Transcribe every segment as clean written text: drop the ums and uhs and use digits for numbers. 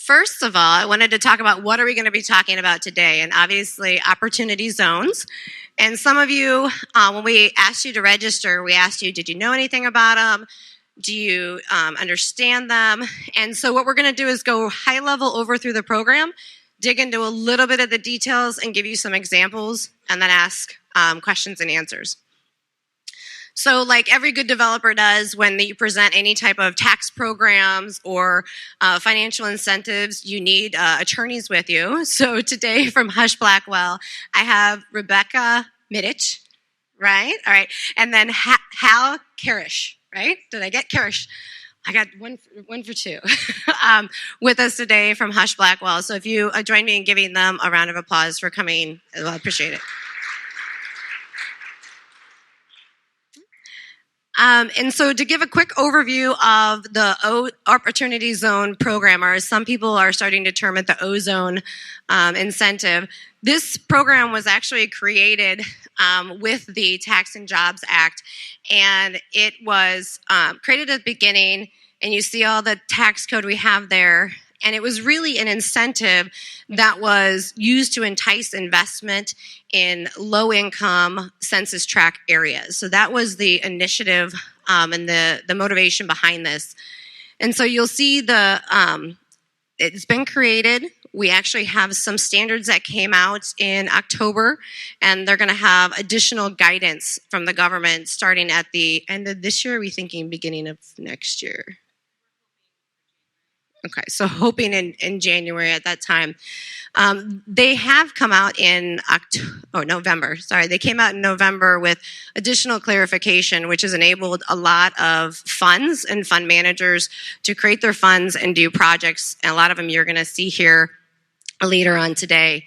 First of all, I wanted to talk about what are we going to be talking about today, and obviously opportunity zones. And some of you, when we asked you to register, we asked you, did you know anything about them? Do you understand them? And so what we're going to do is go high level over through the program, dig into a little bit of the details and give you some examples, and then ask questions and answers. So like every good developer does when you present any type of tax programs or financial incentives, you need attorneys with you. So today from Husch Blackwell, I have Rebecca Middich, right? All right. And then Hal Karish, right? Did I get Karish? I got one for two with us today from Husch Blackwell. So if you join me in giving them a round of applause for coming, I'll appreciate it. And so to give a quick overview of the Opportunity Zone program, or as some people are starting to term it, the O-Zone incentive, this program was actually created with the Tax and Jobs Act, and it was created at the beginning, and you see all the tax code we have there. And it was really an incentive that was used to entice investment in low-income census tract areas. So that was the initiative and the motivation behind this. And so you'll see it's been created. We actually have some standards that came out in October, and they're going to have additional guidance from the government starting at the end of this year. Are we thinking beginning of next year? Okay, so hoping in January at that time. They have come out in November. Sorry, they came out in November with additional clarification, which has enabled a lot of funds and fund managers to create their funds and do projects. And a lot of them you're going to see here later on today.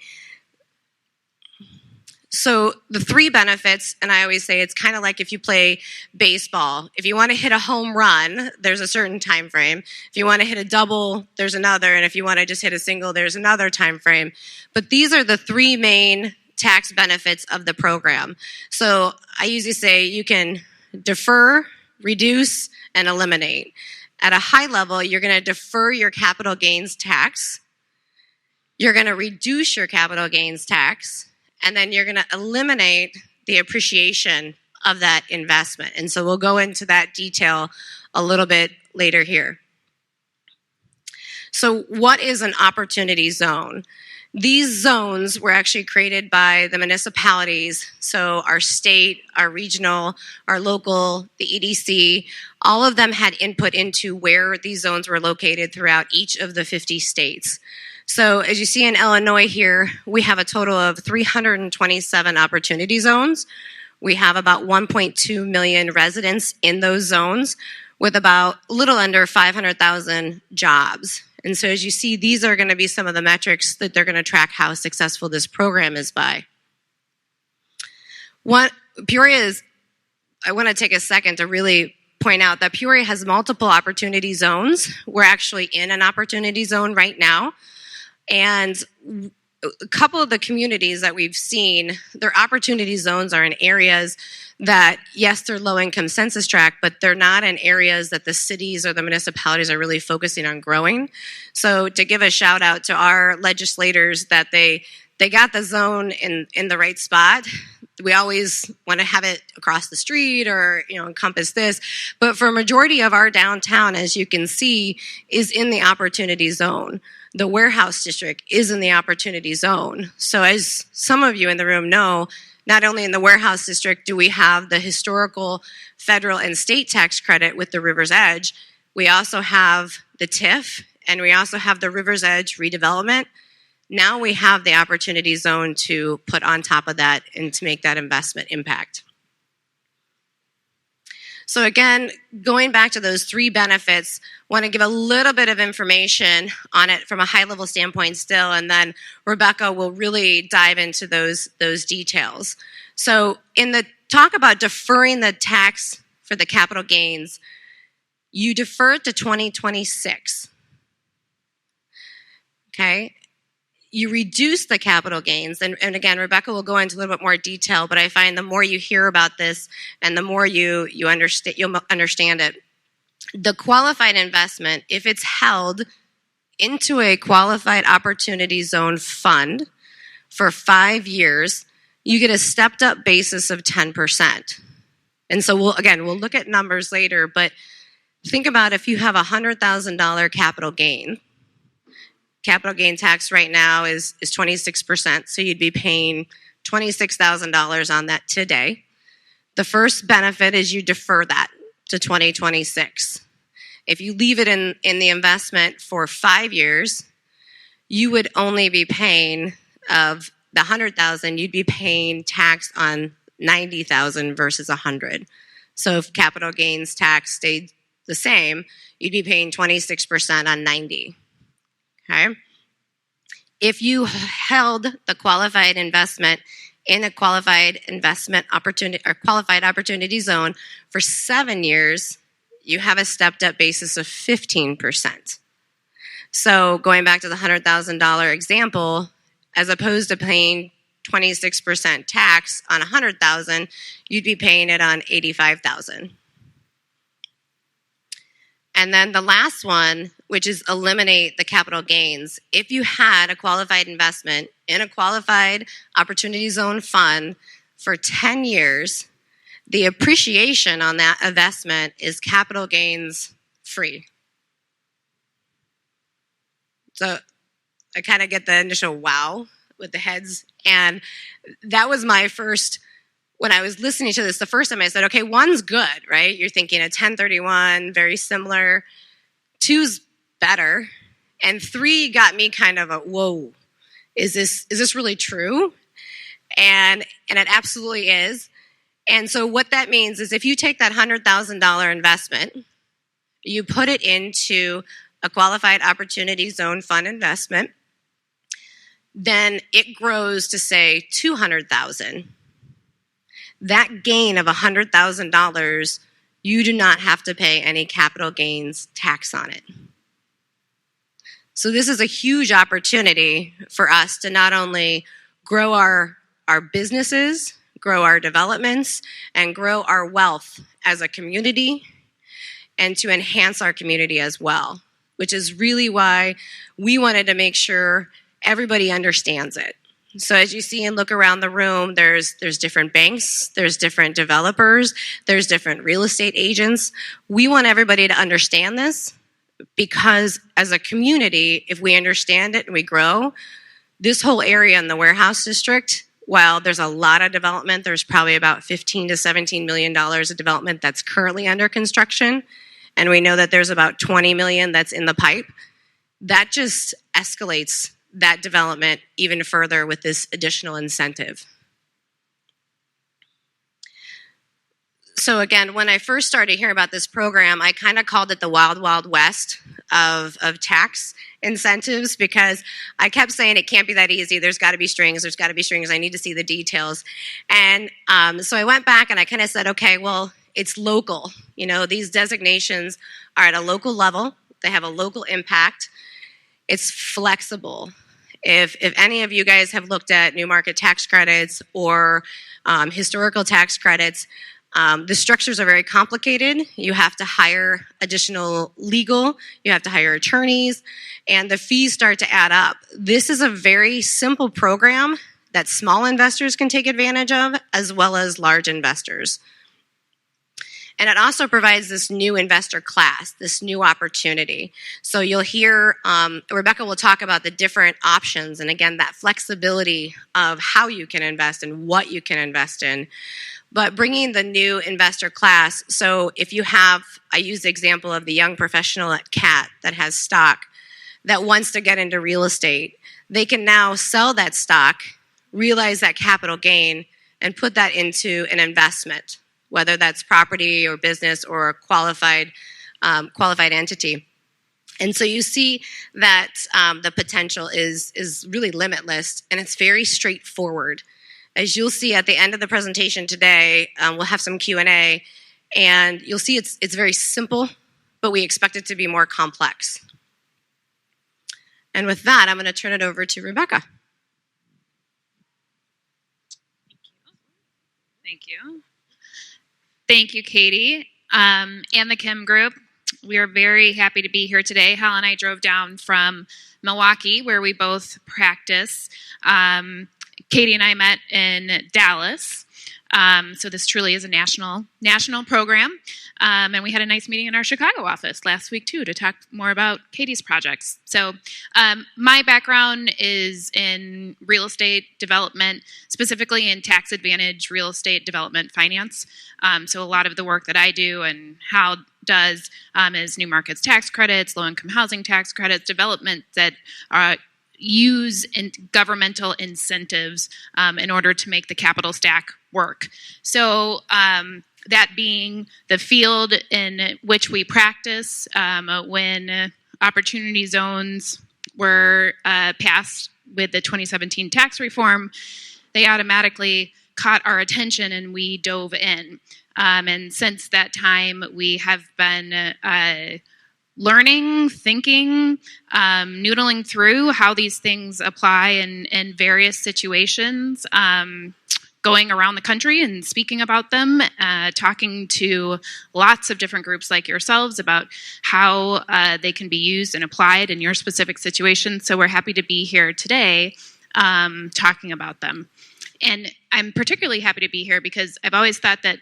So the three benefits, and I always say it's kind of like if you play baseball. If you want to hit a home run, there's a certain time frame. If you want to hit a double, there's another. And if you want to just hit a single, there's another time frame. But these are the three main tax benefits of the program. So I usually say you can defer, reduce, and eliminate. At a high level, you're going to defer your capital gains tax. You're going to reduce your capital gains tax. And then you're going to eliminate the appreciation of that investment. And so we'll go into that detail a little bit later here. So what is an opportunity zone? These zones were actually created by the municipalities. So our state, our regional, our local, the EDC, all of them had input into where these zones were located throughout each of the 50 states. So as you see in Illinois here, we have a total of 327 opportunity zones. We have about 1.2 million residents in those zones with about a little under 500,000 jobs. And so as you see, these are going to be some of the metrics that they're going to track how successful this program is by. Peoria is, I want to take a second to really point out that Peoria has multiple opportunity zones. We're actually in an opportunity zone right now. And a couple of the communities that we've seen, their opportunity zones are in areas that, yes, they're low-income census tract, but they're not in areas that the cities or the municipalities are really focusing on growing. So to give a shout out to our legislators that they got the zone in the right spot. We always want to have it across the street or, encompass this. But for a majority of our downtown, as you can see, is in the opportunity zone. The warehouse district is in the opportunity zone. So as some of you in the room know, not only in the warehouse district do we have the historical federal and state tax credit with the River's Edge, we also have the TIF, and we also have the River's Edge redevelopment. Now we have the opportunity zone to put on top of that and to make that investment impact. So again, going back to those three benefits, want to give a little bit of information on it from a high-level standpoint still, and then Rebecca will really dive into those details. So in the talk about deferring the tax for the capital gains, you defer it to 2026. Okay? You reduce the capital gains, and again, Rebecca will go into a little bit more detail, but I find the more you hear about this and the more you'll understand it. The qualified investment, if it's held into a qualified opportunity zone fund for 5 years, you get a stepped up basis of 10%. And so we'll look at numbers later, but think about if you have a $100,000 capital gain. Capital gain tax right now is 26%, so you'd be paying $26,000 on that today. The first benefit is you defer that to 2026. If you leave it in the investment for 5 years, you would only be paying of the $100,000, you'd be paying tax on $90,000 versus $100,000. So if capital gains tax stayed the same, you'd be paying 26% on $90,000. Okay? If you held the qualified investment in a qualified investment opportunity or qualified opportunity zone for 7 years, you have a stepped up basis of 15%. So going back to the $100,000 example, as opposed to paying 26% tax on $100,000, you'd be paying it on $85,000. And then the last one, which is eliminate the capital gains. If you had a qualified investment in a qualified opportunity zone fund for 10 years, the appreciation on that investment is capital gains free. So I kind of get the initial wow with the heads. And that was my first, when I was listening to this the first time, I said, okay, one's good, right? You're thinking a 1031, very similar. Two's better. And 3 got me kind of a, whoa, is this really true? And it absolutely is. And so what that means is if you take that $100,000 investment, you put it into a qualified opportunity zone fund investment, then it grows to say $200,000. That gain of $100,000, you do not have to pay any capital gains tax on it. So this is a huge opportunity for us to not only grow our businesses, grow our developments, and grow our wealth as a community, and to enhance our community as well, which is really why we wanted to make sure everybody understands it. So as you see and look around the room, there's different banks, there's different developers, there's different real estate agents. We want everybody to understand this because as a community, if we understand it and we grow, this whole area in the warehouse district, while there's a lot of development, there's probably about $15 to $17 million of development that's currently under construction, and we know that there's about $20 million that's in the pipe. That just escalates that development even further with this additional incentive. So again, when I first started hearing about this program, I kind of called it the wild, wild west of tax incentives because I kept saying it can't be that easy. There's got to be strings. There's got to be strings. I need to see the details. And so I went back and I kind of said, okay, well, it's local. You know, these designations are at a local level. They have a local impact. It's flexible. If any of you guys have looked at new market tax credits or historical tax credits, the structures are very complicated. You have to hire additional legal, you have to hire attorneys, and the fees start to add up. This is a very simple program that small investors can take advantage of, as well as large investors. And it also provides this new investor class, this new opportunity. So you'll hear, Rebecca will talk about the different options, and again, that flexibility of how you can invest and what you can invest in. But bringing the new investor class, so if you have, I use the example of the young professional at CAT that has stock that wants to get into real estate, they can now sell that stock, realize that capital gain, and put that into an investment, whether that's property or business or a qualified entity. And so you see that the potential is really limitless, and it's very straightforward. As you'll see at the end of the presentation today, we'll have some Q&A, and you'll see it's very simple, but we expect it to be more complex. And with that, I'm going to turn it over to Rebecca. Thank you. Thank you, Katie, and the Kim Group. We are very happy to be here today. Hal and I drove down from Milwaukee, where we both practice. Katie and I met in Dallas. So this truly is a national program. And we had a nice meeting in our Chicago office last week, too, to talk more about Katie's projects. So my background is in real estate development, specifically in tax advantage real estate development finance. So a lot of the work that I do and Hal does is new markets tax credits, low-income housing tax credits, development that use governmental incentives in order to make the capital stack work. So that being the field in which we practice, when opportunity zones were passed with the 2017 tax reform, they automatically caught our attention and we dove in. And since that time, we have been learning, thinking, noodling through how these things apply in various situations, going around the country and speaking about them, talking to lots of different groups like yourselves about how they can be used and applied in your specific situation. So we're happy to be here today talking about them. And I'm particularly happy to be here because I've always thought that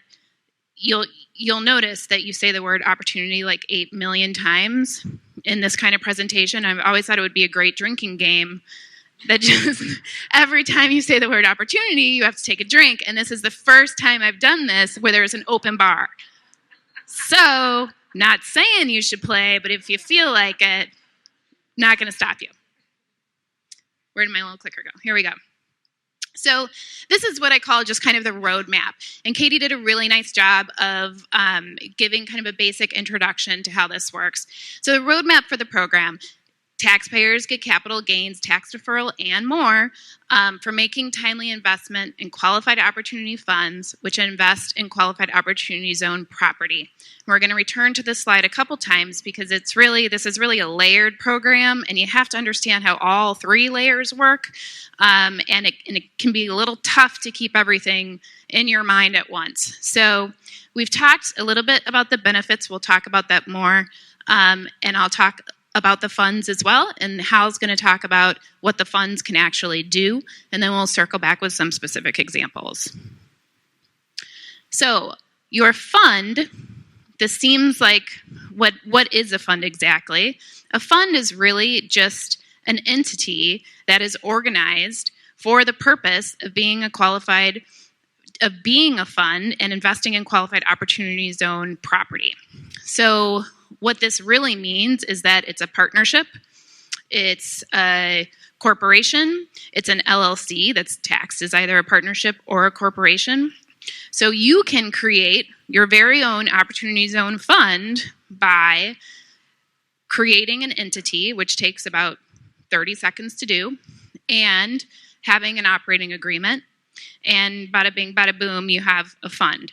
you'll notice that you say the word opportunity like 8 million times in this kind of presentation. I've always thought it would be a great drinking game that just every time you say the word opportunity, you have to take a drink. And this is the first time I've done this where there's an open bar. So, not saying you should play, but if you feel like it, not going to stop you. Where did my little clicker go? Here we go. So this is what I call just kind of the roadmap. And Katie did a really nice job of giving kind of a basic introduction to how this works. So the roadmap for the program: taxpayers get capital gains, tax deferral, and more for making timely investment in qualified opportunity funds, which invest in qualified opportunity zone property. We're going to return to this slide a couple times because this is really a layered program, and you have to understand how all three layers work. And it can be a little tough to keep everything in your mind at once. So we've talked a little bit about the benefits. We'll talk about that more, and I'll talk about the funds as well, and Hal's going to talk about what the funds can actually do, and then we'll circle back with some specific examples. So your fund, this seems like, what is a fund exactly? A fund is really just an entity that is organized for the purpose of being a fund and investing in qualified opportunity zone property. So what this really means is that it's a partnership, it's a corporation, it's an LLC that's taxed as either a partnership or a corporation. So you can create your very own opportunity zone fund by creating an entity, which takes about 30 seconds to do, and having an operating agreement, and bada bing, bada boom, you have a fund.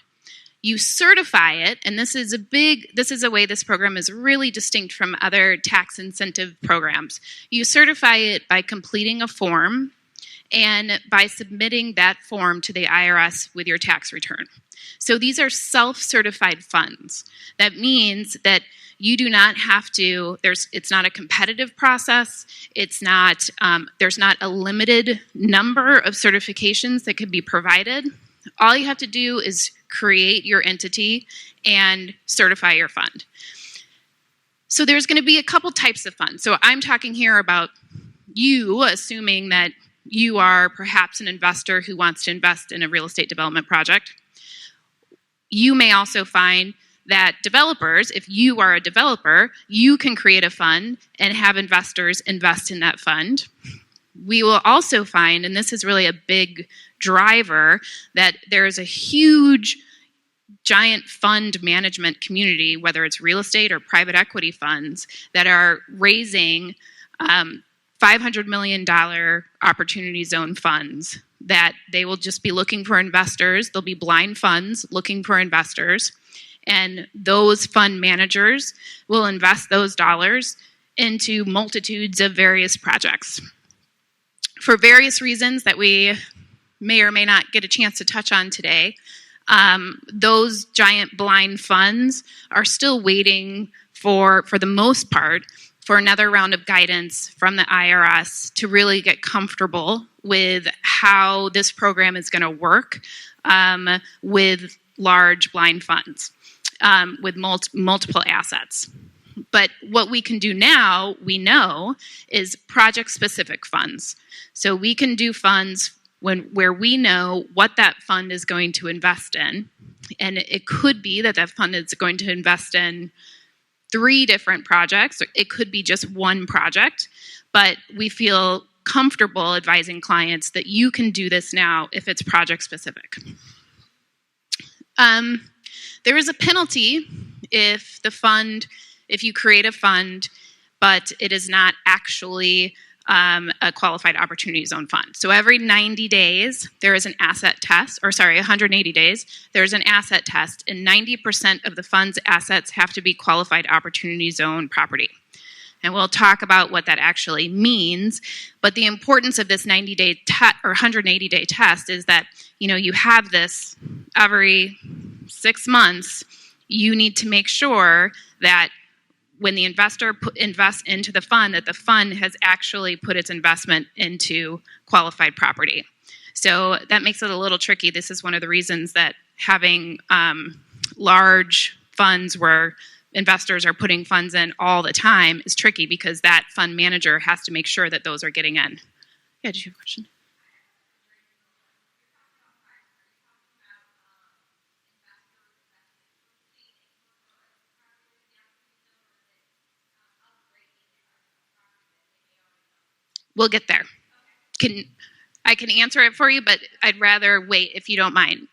You certify it, and this is a way this program is really distinct from other tax incentive programs. You certify it by completing a form and by submitting that form to the IRS with your tax return. So these are self-certified funds. That means that you do not have to, it's not a competitive process, there's not a limited number of certifications that can be provided. All you have to do is create your entity and certify your fund. So there's going to be a couple types of funds. So I'm talking here about you, assuming that you are perhaps an investor who wants to invest in a real estate development project. You may also find that developers, if you are a developer, you can create a fund and have investors invest in that fund. We will also find, and this is really a big driver, that there is a huge, giant fund management community, whether it's real estate or private equity funds, that are raising $500 million opportunity zone funds, that they will just be looking for investors. They'll be blind funds looking for investors. And those fund managers will invest those dollars into multitudes of various projects. For various reasons that we may or may not get a chance to touch on today, those giant blind funds are still waiting for the most part, for another round of guidance from the IRS to really get comfortable with how this program is going to work with large blind funds, with multiple assets. But what we can do now, we know, is project-specific funds. So we can do funds where we know what that fund is going to invest in. And it could be that fund is going to invest in 3 different projects. It could be just one project. But we feel comfortable advising clients that you can do this now if it's project-specific. There is a penalty if you create a fund, but it is not actually a qualified opportunity zone fund. So every 90 days, there is an asset test, 180 days, there's an asset test, and 90% of the fund's assets have to be qualified opportunity zone property. And we'll talk about what that actually means, but the importance of this 90-day or 180-day test is that, you have this every 6 months. You need to make sure that when the investor invests into the fund, that the fund has actually put its investment into qualified property. So that makes it a little tricky. This is one of the reasons that having large funds where investors are putting funds in all the time is tricky, because that fund manager has to make sure that those are getting in. Yeah, did you have a question? We'll get there. I can answer it for you, but I'd rather wait if you don't mind.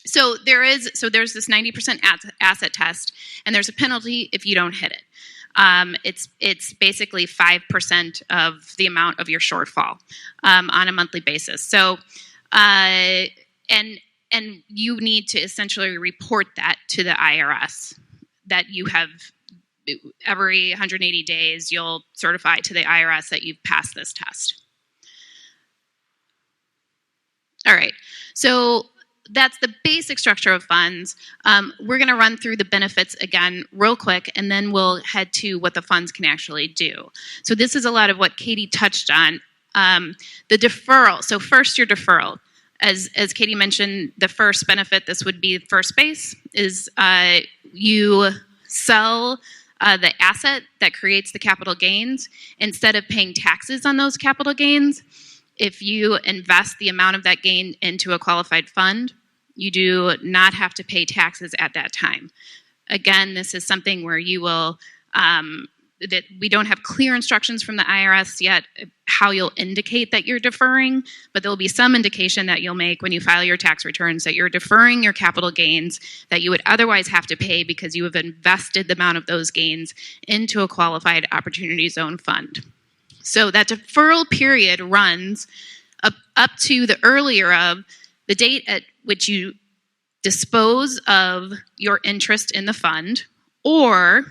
So there's this 90% asset test, and there's a penalty if you don't hit it. It's basically 5% of the amount of your shortfall on a monthly basis. So and you need to essentially report that to the IRS that you have. Every 180 days, you'll certify to the IRS that you've passed this test. All right, so that's the basic structure of funds. We're going to run through the benefits again real quick, and then we'll head to what the funds can actually do. So this is a lot of what Katie touched on. The deferral. So first, your deferral. As Katie mentioned, the first benefit, this would be first base, is you sell the asset that creates the capital gains. Instead of paying taxes on those capital gains, if you invest the amount of that gain into a qualified fund, you do not have to pay taxes at that time. Again, this is something where you will, that we don't have clear instructions from the IRS yet how you'll indicate that you're deferring, but there'll be some indication that you'll make when you file your tax returns that you're deferring your capital gains that you would otherwise have to pay because you have invested the amount of those gains into a qualified opportunity zone fund. So that deferral period runs up to the earlier of the date at which you dispose of your interest in the fund, or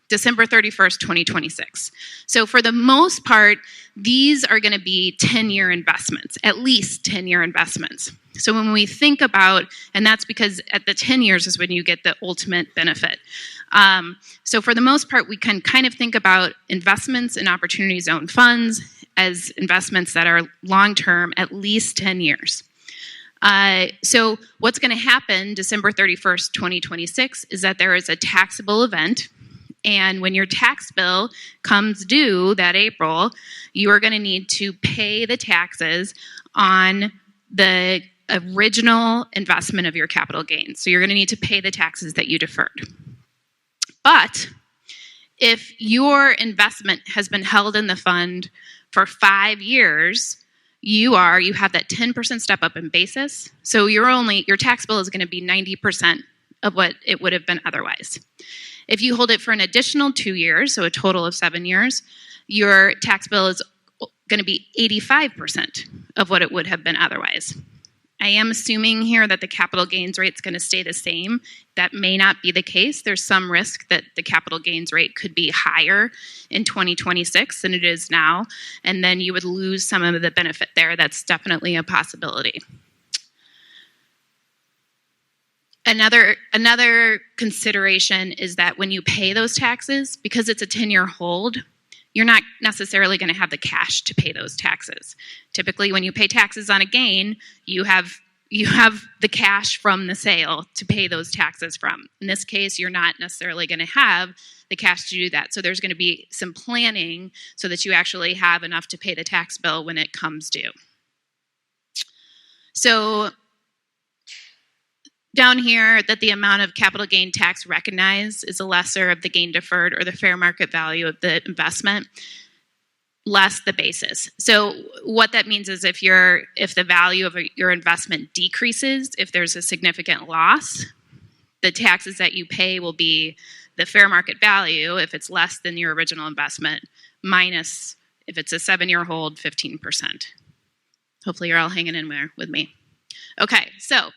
December 31st, 2026. So for the most part, these are going to be 10-year investments, at least 10-year investments. So when we think about, and that's because at the 10 years is when you get the ultimate benefit. So for the most part, we can kind of think about investments in opportunity zone funds as investments that are long-term, at least 10 years. So what's going to happen December 31st, 2026 is that there is a taxable event. And when your tax bill comes due that April, you are going to need to pay the taxes on the original investment of your capital gains. So you're going to need to pay the taxes that you deferred. But if your investment has been held in the fund for 5 years, you have that 10% step up in basis. So your tax bill is going to be 90% of what it would have been otherwise. If you hold it for an additional 2 years, so a total of 7 years, your tax bill is going to be 85% of what it would have been otherwise. I am assuming here that the capital gains rate is going to stay the same. That may not be the case. There's some risk that the capital gains rate could be higher in 2026 than it is now, and then you would lose some of the benefit there. That's definitely a possibility. Another consideration is that when you pay those taxes, because it's a 10-year hold, you're not necessarily going to have the cash to pay those taxes. Typically, when you pay taxes on a gain, you have the cash from the sale to pay those taxes from. In this case, you're not necessarily going to have the cash to do that. So there's going to be some planning so that you actually have enough to pay the tax bill when it comes due. So down here, that the amount of capital gain tax recognized is the lesser of the gain deferred or the fair market value of the investment, less the basis. So what that means is if the value of your investment decreases, if there's a significant loss, the taxes that you pay will be the fair market value if it's less than your original investment, minus, if it's a 7-year hold, 15%. Hopefully you're all hanging in there with me. Okay, so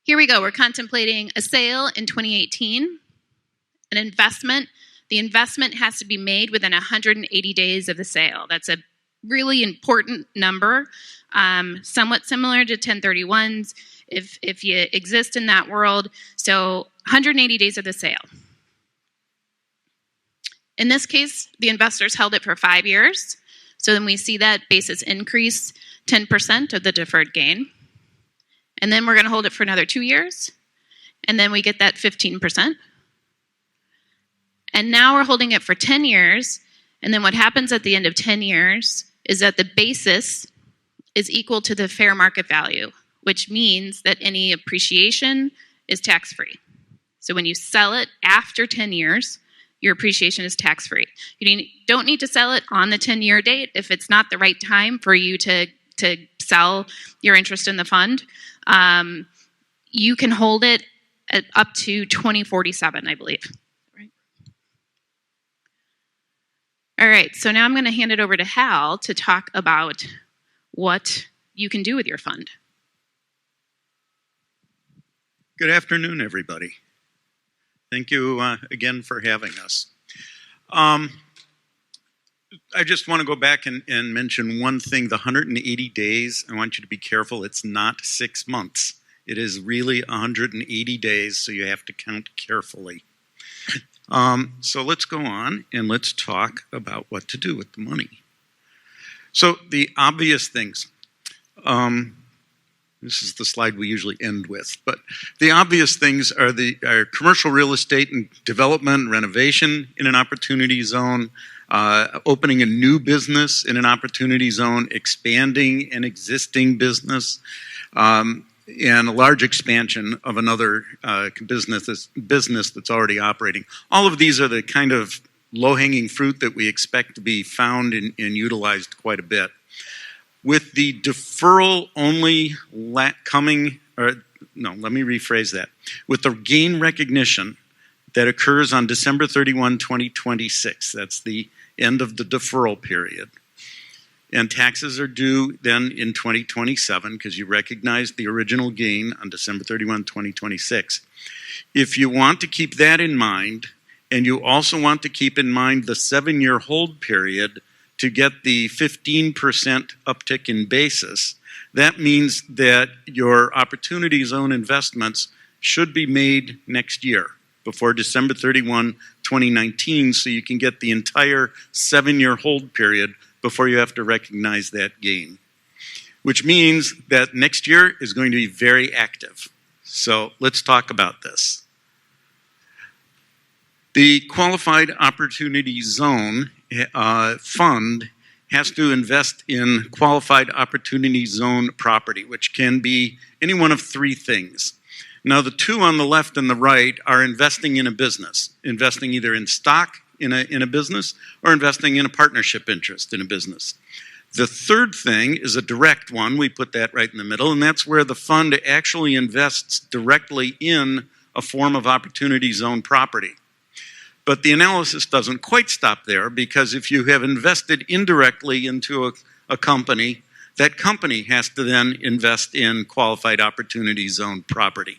here we go. We're contemplating a sale in 2018, an investment. The investment has to be made within 180 days of the sale. That's a really important number, somewhat similar to 1031s if you exist in that world. So 180 days of the sale. In this case, the investors held it for 5 years. So then we see that basis increase 10% of the deferred gain. And then we're going to hold it for another 2 years. And then we get that 15%. And now we're holding it for 10 years. And then what happens at the end of 10 years is that the basis is equal to the fair market value, which means that any appreciation is tax-free. So when you sell it after 10 years, your appreciation is tax-free. You don't need to sell it on the 10-year date if it's not the right time for you to sell your interest in the fund. You can hold it at up to 2047, I believe. Right. All right, so now I'm going to hand it over to Hal to talk about what you can do with your fund. Good afternoon, everybody. Thank you again for having us. I just want to go back and mention one thing. The 180 days, I want you to be careful. It's not 6 months. It is really 180 days, so you have to count carefully. So let's go on and let's talk about what to do with the money. So the obvious things. This is the slide we usually end with, but the obvious things are commercial real estate and development, renovation in an opportunity zone, opening a new business in an opportunity zone, expanding an existing business, and a large expansion of another business that's already operating. All of these are the kind of low-hanging fruit that we expect to be found and utilized quite a bit. With the deferral only coming, or no, let me rephrase that. With the gain recognition that occurs on December 31, 2026, that's the end of the deferral period. And taxes are due then in 2027 because you recognized the original gain on December 31, 2026. If you want to keep that in mind, and you also want to keep in mind the 7-year hold period to get the 15% uptick in basis, that means that your opportunity zone investments should be made next year before December 31, 2019, so you can get the entire 7-year hold period before you have to recognize that gain. Which means that next year is going to be very active. So let's talk about this. The Qualified Opportunity Zone fund has to invest in Qualified Opportunity Zone property, which can be any one of 3 things. Now, the 2 on the left and the right are investing in a business, investing either in stock in a business or investing in a partnership interest in a business. The third thing is a direct one. We put that right in the middle, and that's where the fund actually invests directly in a form of opportunity zone property. But the analysis doesn't quite stop there, because if you have invested indirectly into a company, that company has to then invest in qualified opportunity zone property.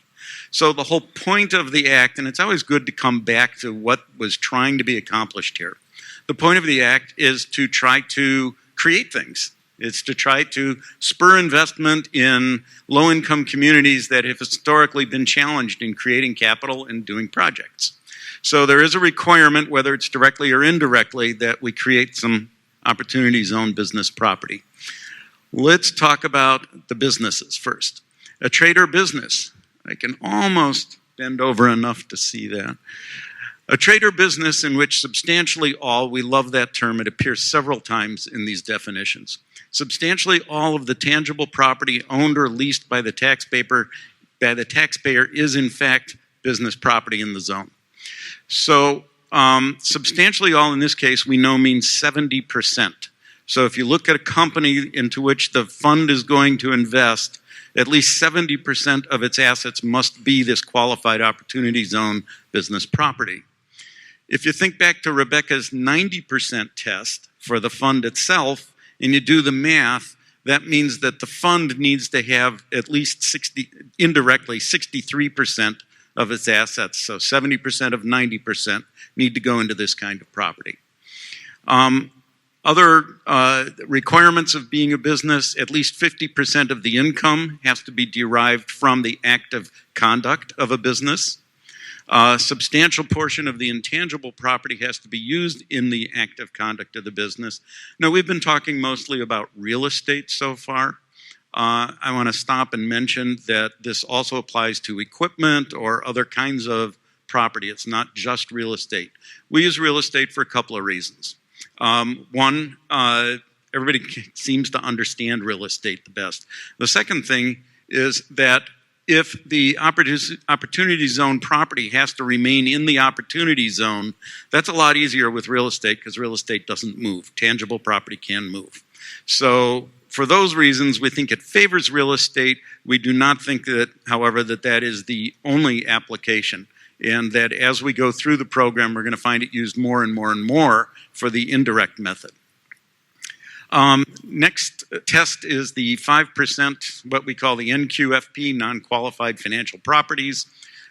So the whole point of the act, and it's always good to come back to what was trying to be accomplished here. The point of the act is to try to create things. It's to try to spur investment in low-income communities that have historically been challenged in creating capital and doing projects. So there is a requirement, whether it's directly or indirectly, that we create some opportunity zone business property. Let's talk about the businesses first. A trade or business. I can almost bend over enough to see that. A trade or business in which substantially all, we love that term, it appears several times in these definitions. Substantially all of the tangible property owned or leased by the taxpayer is in fact business property in the zone. So substantially all in this case we know means 70%. So if you look at a company into which the fund is going to invest, at least 70% of its assets must be this qualified opportunity zone business property. If you think back to Rebecca's 90% test for the fund itself, and you do the math, that means that the fund needs to have at least indirectly 63% of its assets. So 70% of 90% need to go into this kind of property. Other requirements of being a business, at least 50% of the income has to be derived from the active conduct of a business. A substantial portion of the intangible property has to be used in the active conduct of the business. Now, we've been talking mostly about real estate so far. I want to stop and mention that this also applies to equipment or other kinds of property. It's not just real estate. We use real estate for a couple of reasons. One, everybody seems to understand real estate the best. The second thing is that if the opportunity zone property has to remain in the opportunity zone, that's a lot easier with real estate because real estate doesn't move. Tangible property can move. So for those reasons, we think it favors real estate. We do not think that, however, that is the only application, and that as we go through the program, we're going to find it used more and more and more for the indirect method. Next test is the 5%, what we call the NQFP, non-qualified financial properties.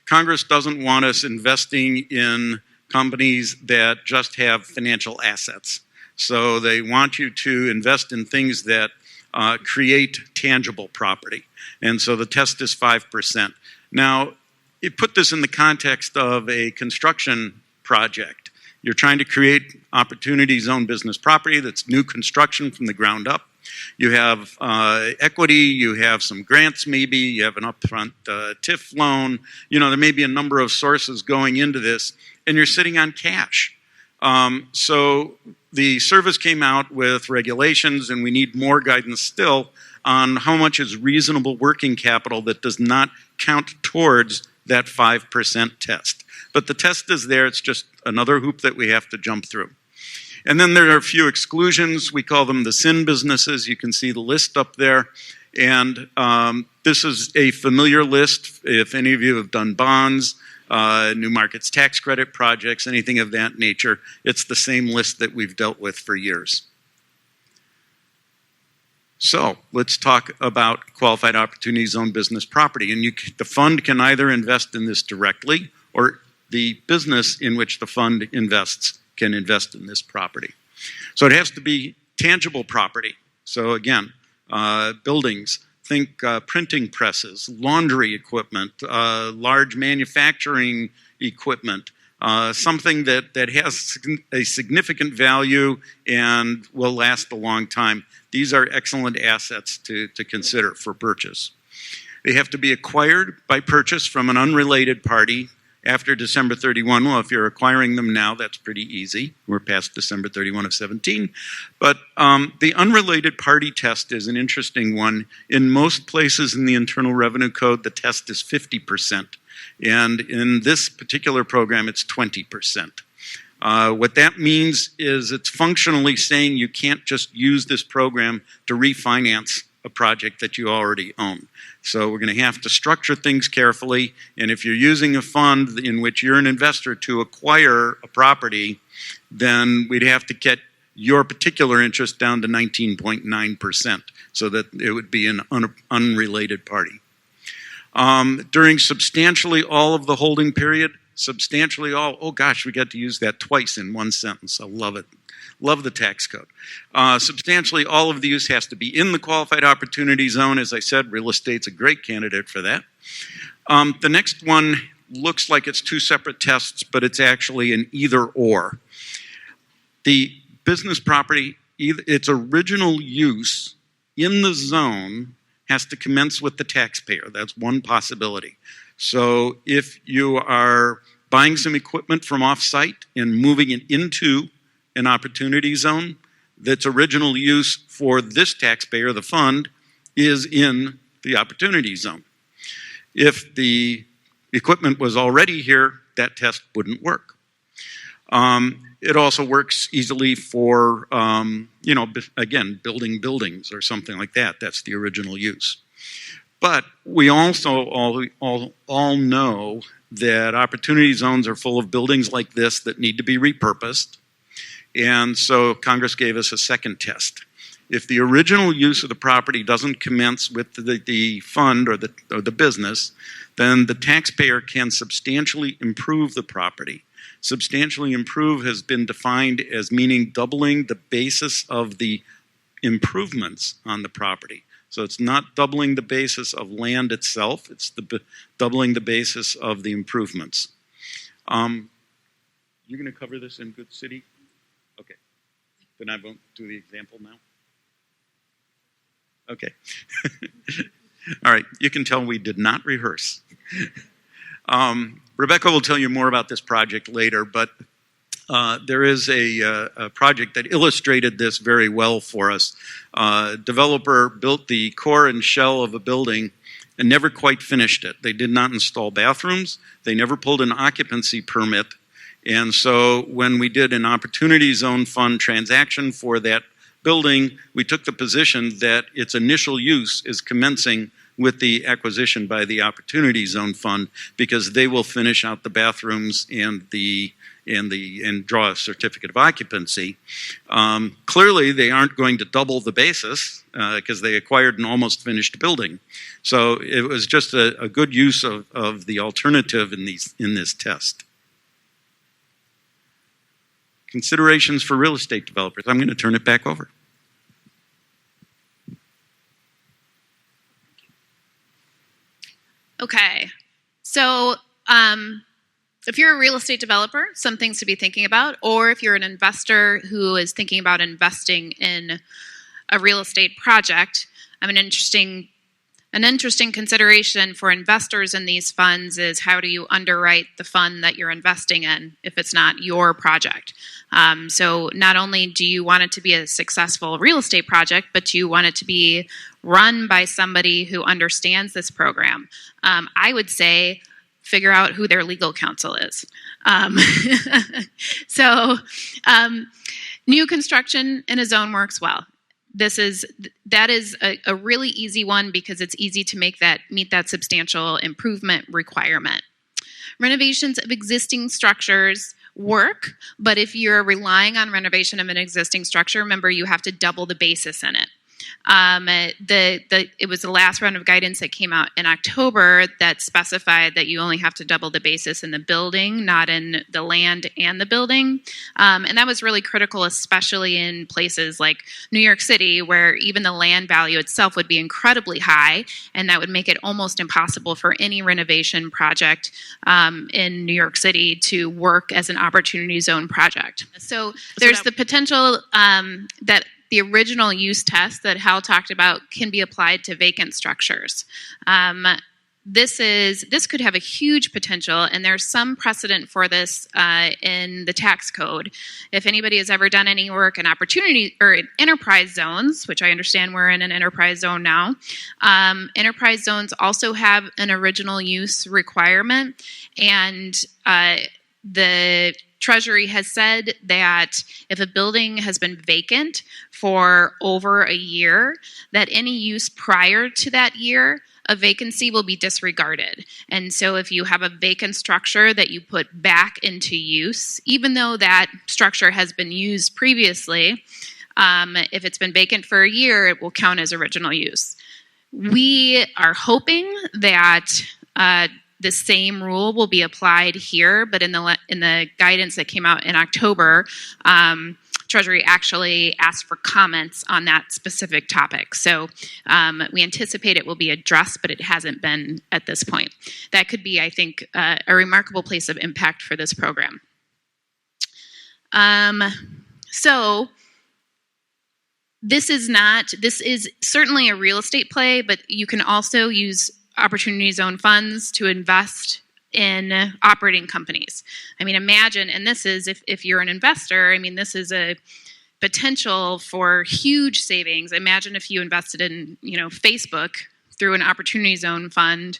Congress doesn't want us investing in companies that just have financial assets. So they want you to invest in things that create tangible property. And so the test is 5%. Now, you put this in the context of a construction project. You're trying to create opportunity zone business property that's new construction from the ground up. You have equity, you have some grants maybe, you have an upfront TIF loan. You know, there may be a number of sources going into this, and you're sitting on cash. So the service came out with regulations, and we need more guidance still on how much is reasonable working capital that does not count towards that 5% test. But the test is there, it's just another hoop that we have to jump through. And then there are a few exclusions. We call them the sin businesses. You can see the list up there. And this is a familiar list. If any of you have done bonds, new markets tax credit projects, anything of that nature, it's the same list that we've dealt with for years. So let's talk about qualified opportunity zone business property. And the fund can either invest in this directly, or the business in which the fund invests can invest in this property. So it has to be tangible property. So again, buildings, think printing presses, laundry equipment, large manufacturing equipment, something that has a significant value and will last a long time. These are excellent assets to consider for purchase. They have to be acquired by purchase from an unrelated party after December 31. Well, if you're acquiring them now, that's pretty easy. We're past December 31 of 17. But the unrelated party test is an interesting one. In most places in the Internal Revenue Code, the test is 50%. And in this particular program, it's 20%. What that means is it's functionally saying you can't just use this program to refinance a project that you already own. So we're going to have to structure things carefully, and if you're using a fund in which you're an investor to acquire a property, then we'd have to get your particular interest down to 19.9% so that it would be an unrelated party. During substantially all of the holding period, substantially all, oh gosh, we got to use that twice in one sentence. I love it. Love the tax code. Substantially all of the use has to be in the qualified opportunity zone. As I said, real estate's a great candidate for that. The next one looks like it's two separate tests, but it's actually an either or. The business property, its original use in the zone has to commence with the taxpayer. That's one possibility. So if you are buying some equipment from off-site and moving it into an opportunity zone, that's original use for this taxpayer, the fund, is in the opportunity zone. If the equipment was already here, that test wouldn't work. It also works easily for, again, building buildings or something like that. That's the original use. But we also all know that opportunity zones are full of buildings like this that need to be repurposed. And so Congress gave us a second test. If the original use of the property doesn't commence with the fund or the business, then the taxpayer can substantially improve the property. Substantially improve has been defined as meaning doubling the basis of the improvements on the property. So it's not doubling the basis of land itself, it's doubling the basis of the improvements. You're going to cover this in Good City? Okay. Then I won't do the example now? Okay. All right, you can tell we did not rehearse. Rebecca will tell you more about this project later, but there is a project that illustrated this very well for us. Developer built the core and shell of a building and never quite finished it. They did not install bathrooms. They never pulled an occupancy permit. And so when we did an opportunity zone fund transaction for that building, we took the position that its initial use is commencing with the acquisition by the Opportunity Zone Fund because they will finish out the bathrooms and draw a certificate of occupancy. Clearly, they aren't going to double the basis because they acquired an almost finished building. So it was just a good use of the alternative in this test. Considerations for real estate developers. I'm going to turn it back over. Okay, so if you're a real estate developer, some things to be thinking about, or if you're an investor who is thinking about investing in a real estate project, an interesting consideration for investors in these funds is how do you underwrite the fund that you're investing in if it's not your project. So not only do you want it to be a successful real estate project, but you want it to be run by somebody who understands this program. I would say figure out who their legal counsel is. New construction in a zone works well. That is a really easy one because it's easy to meet that substantial improvement requirement. Renovations of existing structures work, but if you're relying on renovation of an existing structure, remember you have to double the basis in it. It was the last round of guidance that came out in October that specified that you only have to double the basis in the building, not in the land and the building. And that was really critical, especially in places like New York City, where even the land value itself would be incredibly high, and that would make it almost impossible for any renovation project in New York City to work as an opportunity zone project. So there's the potential that the original use test that Hal talked about can be applied to vacant structures. This could have a huge potential, and there's some precedent for this in the tax code. If anybody has ever done any work in opportunity or in enterprise zones, which I understand we're in an enterprise zone now, enterprise zones also have an original use requirement, and the Treasury has said that if a building has been vacant for over a year, that any use prior to that year, a vacancy will be disregarded. And so if you have a vacant structure that you put back into use, even though that structure has been used previously, if it's been vacant for a year, it will count as original use. We are hoping that the same rule will be applied here, but in the guidance that came out in October, Treasury actually asked for comments on that specific topic. So we anticipate it will be addressed, but it hasn't been at this point. That could be, I think, a remarkable place of impact for this program. So this is certainly a real estate play, but you can also use Opportunity Zone funds to invest in operating companies. I mean, imagine, and this is, if you're an investor, I mean, this is a potential for huge savings. Imagine if you invested in, Facebook through an Opportunity Zone fund.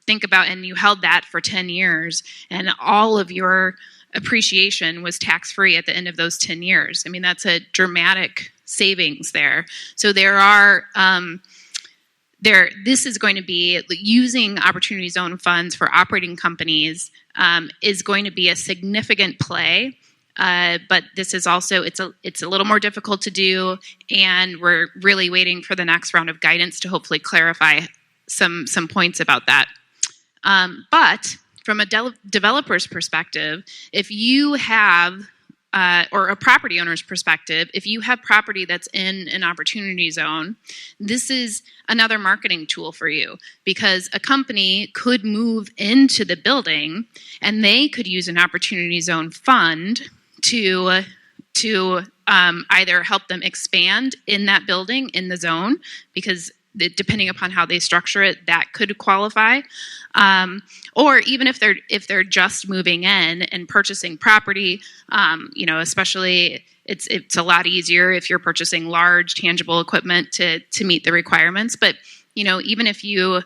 Think about, and you held that for 10 years, and all of your appreciation was tax-free at the end of those 10 years. I mean, that's a dramatic savings there. So there are, this is going to be, using Opportunity Zone funds for operating companies is going to be a significant play. But this is also, it's a little more difficult to do, and we're really waiting for the next round of guidance to hopefully clarify some points about that. But from a developer's perspective, if you have, or a property owner's perspective, if you have property that's in an Opportunity Zone, this is another marketing tool for you, because a company could move into the building and they could use an Opportunity Zone fund to either help them expand in that building, in the zone, because depending upon how they structure it, that could qualify. Or even if they're just moving in and purchasing property, especially it's a lot easier if you're purchasing large tangible equipment to meet the requirements. But even if you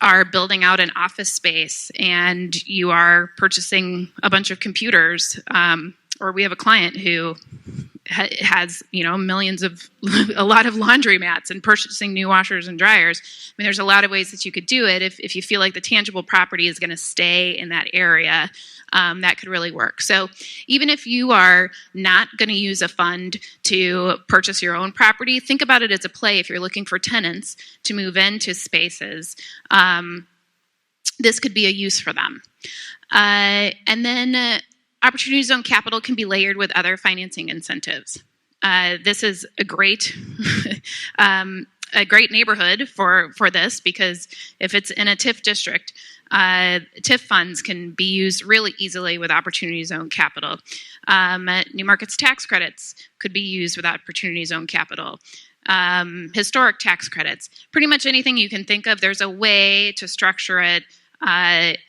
are building out an office space and you are purchasing a bunch of computers, or we have a client who has millions of a lot of laundry mats and purchasing new washers and dryers. I mean, there's a lot of ways that you could do it if you feel like the tangible property is going to stay in that area. That could really work. So even if you are not going to use a fund to purchase your own property, think about it as a play. If you're looking for tenants to move into spaces, this could be a use for them. And then Opportunity Zone capital can be layered with other financing incentives. This is a great neighborhood for this, because if it's in a TIF district, TIF funds can be used really easily with Opportunity Zone capital. New Markets tax credits could be used with Opportunity Zone capital. Historic tax credits, pretty much anything you can think of, there's a way to structure it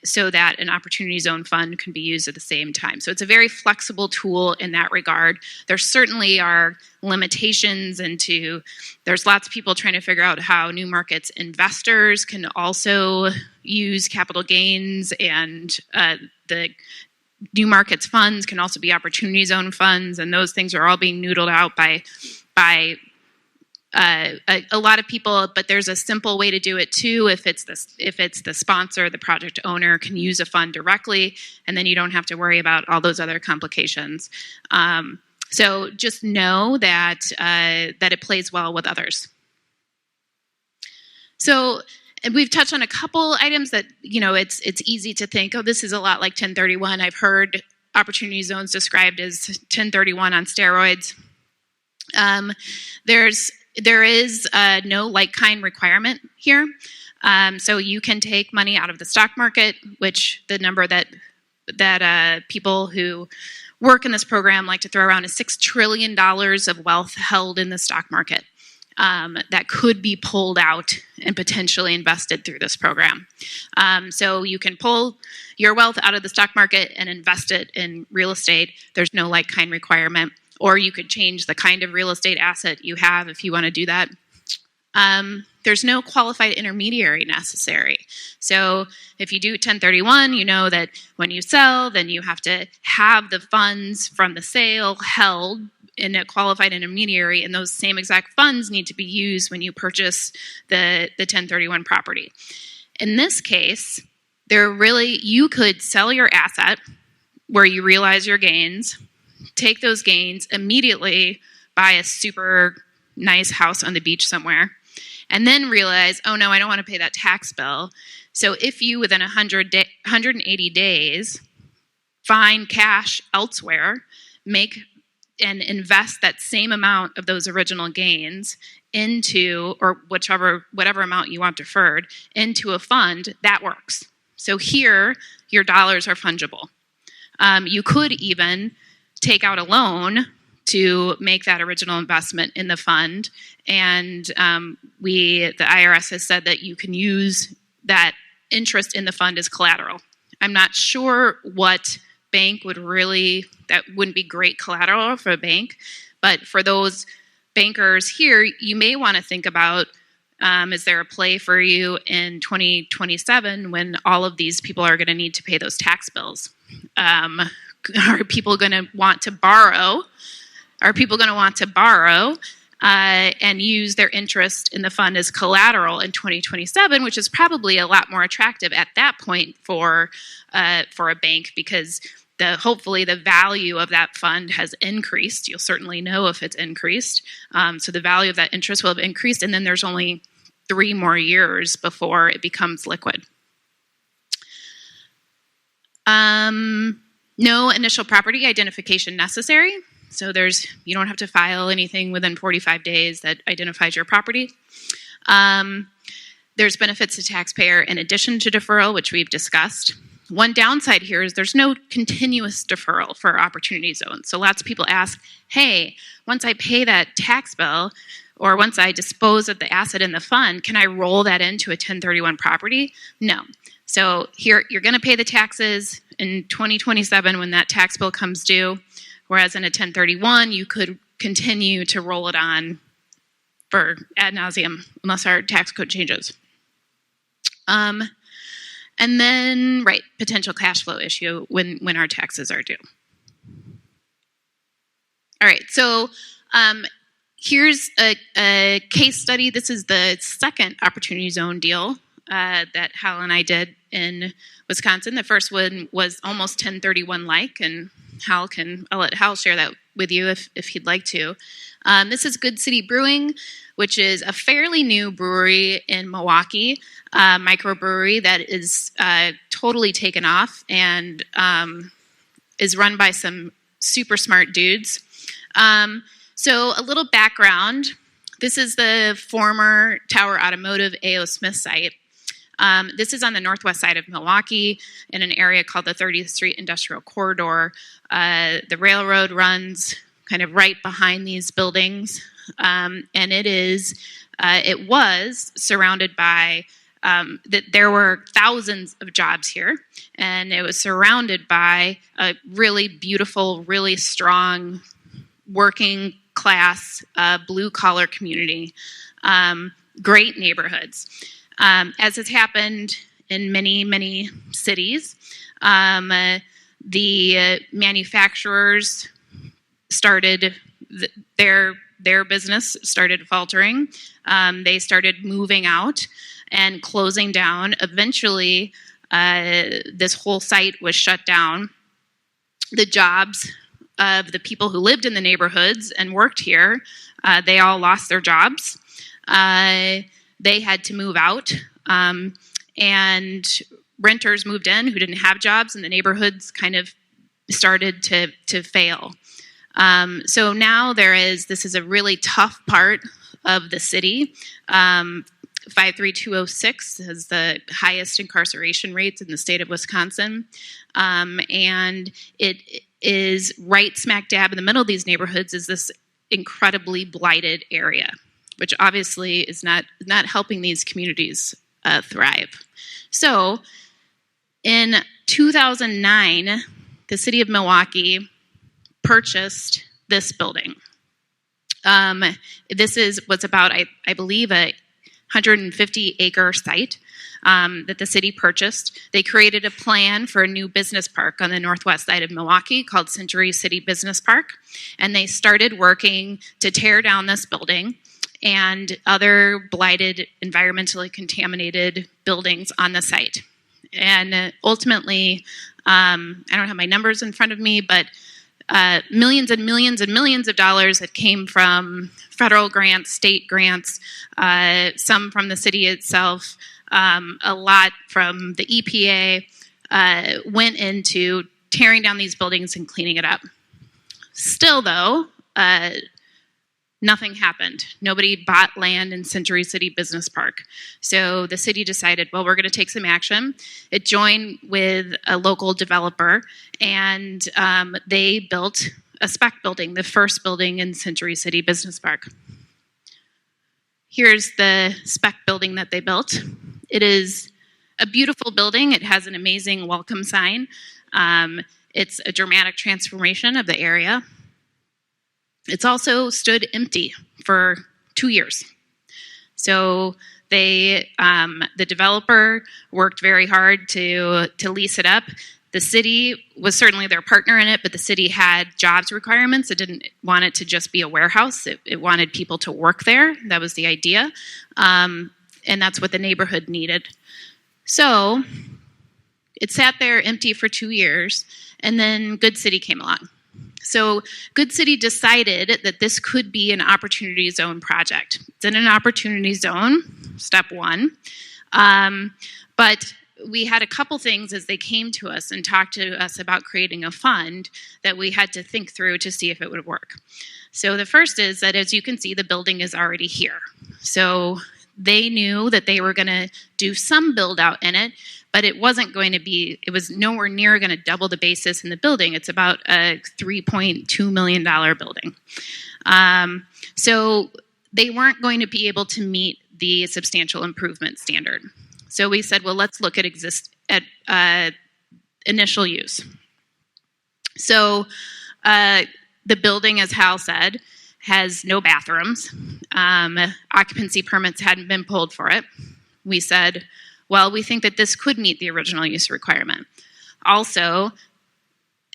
so that an Opportunity Zone fund can be used at the same time. So it's a very flexible tool in that regard. There certainly are limitations there's lots of people trying to figure out how New Markets investors can also use capital gains, and the New Markets funds can also be Opportunity Zone funds, and those things are all being noodled out by a lot of people, but there's a simple way to do it too. If it's the sponsor, the project owner can use a fund directly, and then you don't have to worry about all those other complications. So just know that it plays well with others. So, and we've touched on a couple items that it's easy to think, oh, this is a lot like 1031. I've heard Opportunity Zones described as 1031 on steroids. There is no like-kind requirement here. So you can take money out of the stock market, which the number that people who work in this program like to throw around is $6 trillion of wealth held in the stock market that could be pulled out and potentially invested through this program. So you can pull your wealth out of the stock market and invest it in real estate. There's no like-kind requirement. Or you could change the kind of real estate asset you have if you want to do that. There's no qualified intermediary necessary. So if you do 1031, you know that when you sell, then you have to have the funds from the sale held in a qualified intermediary, and those same exact funds need to be used when you purchase the 1031 property. In this case, you could sell your asset where you realize your gains, take those gains, immediately buy a super nice house on the beach somewhere, and then realize, oh no, I don't want to pay that tax bill. So if you, within 180 days, find cash elsewhere, make and invest that same amount of those original gains into, or whatever amount you want deferred, into a fund, that works. So here, your dollars are fungible. You could even take out a loan to make that original investment in the fund, and the IRS has said that you can use that interest in the fund as collateral. I'm not sure what bank that wouldn't be great collateral for a bank, but for those bankers here, you may want to think about, is there a play for you in 2027 when all of these people are going to need to pay those tax bills? Are people going to want to borrow? And use their interest in the fund as collateral in 2027, which is probably a lot more attractive at that point for a bank, because hopefully the value of that fund has increased. You'll certainly know if it's increased. So the value of that interest will have increased, and then there's only 3 more years before it becomes liquid. No initial property identification necessary. So you don't have to file anything within 45 days that identifies your property. There's benefits to taxpayer in addition to deferral, which we've discussed. One downside here is there's no continuous deferral for opportunity zones. So lots of people ask, hey, once I pay that tax bill, or once I dispose of the asset in the fund, can I roll that into a 1031 property? No. So here, you're going to pay the taxes in 2027 when that tax bill comes due, whereas in a 1031, you could continue to roll it on for ad nauseum unless our tax code changes. And then, potential cash flow issue when our taxes are due. All right, so here's a case study. This is the second opportunity zone deal that Hal and I did in Wisconsin. The first one was almost 1031-like, and I'll let Hal share that with you if he'd like to. This is Good City Brewing, which is a fairly new brewery in Milwaukee, microbrewery that is totally taken off and is run by some super smart dudes. So a little background. This is the former Tower Automotive A.O. Smith site. This is on the northwest side of Milwaukee in an area called the 30th Street Industrial Corridor. The railroad runs kind of right behind these buildings, and it was surrounded by, there were thousands of jobs here, and it was surrounded by a really beautiful, really strong, working class, blue-collar community. Great neighborhoods. As has happened in many, many cities, the manufacturers started their business started faltering. They started moving out and closing down. Eventually, this whole site was shut down. The jobs of the people who lived in the neighborhoods and worked here, they all lost their jobs. They had to move out, and renters moved in who didn't have jobs, and the neighborhoods kind of started to fail. So now this is a really tough part of the city. 53206 has the highest incarceration rates in the state of Wisconsin, and it is right smack dab in the middle of these neighborhoods is this incredibly blighted area, which obviously is not helping these communities thrive. So in 2009, the city of Milwaukee purchased this building. This is what's about, I believe, a 150-acre site that the city purchased. They created a plan for a new business park on the northwest side of Milwaukee called Century City Business Park, and they started working to tear down this building and other blighted, environmentally contaminated buildings on the site. And ultimately, I don't have my numbers in front of me, but millions and millions and millions of dollars that came from federal grants, state grants, some from the city itself, a lot from the EPA went into tearing down these buildings and cleaning it up. Still, though, nothing happened. Nobody bought land in Century City Business Park. So the city decided, well, we're going to take some action. It joined with a local developer, and they built a spec building, the first building in Century City Business Park. Here's the spec building that they built. It is a beautiful building. It has an amazing welcome sign. It's a dramatic transformation of the area. It's also stood empty for 2 years. So the developer worked very hard to lease it up. The city was certainly their partner in it, but the city had jobs requirements. It didn't want it to just be a warehouse. It wanted people to work there. That was the idea. And that's what the neighborhood needed. So it sat there empty for 2 years, and then Good City came along. So Good City decided that this could be an opportunity zone project. It's in an opportunity zone, step one. But we had a couple things as they came to us and talked to us about creating a fund that we had to think through to see if it would work. So the first is that, as you can see, the building is already here. So they knew that they were going to do some build out in it, but it was nowhere near going to double the basis in the building. It's about a $3.2 million building. So they weren't going to be able to meet the substantial improvement standard. So we said, well, let's look at initial use. So the building, as Hal said, has no bathrooms. Occupancy permits hadn't been pulled for it. We said, well, we think that this could meet the original use requirement. Also,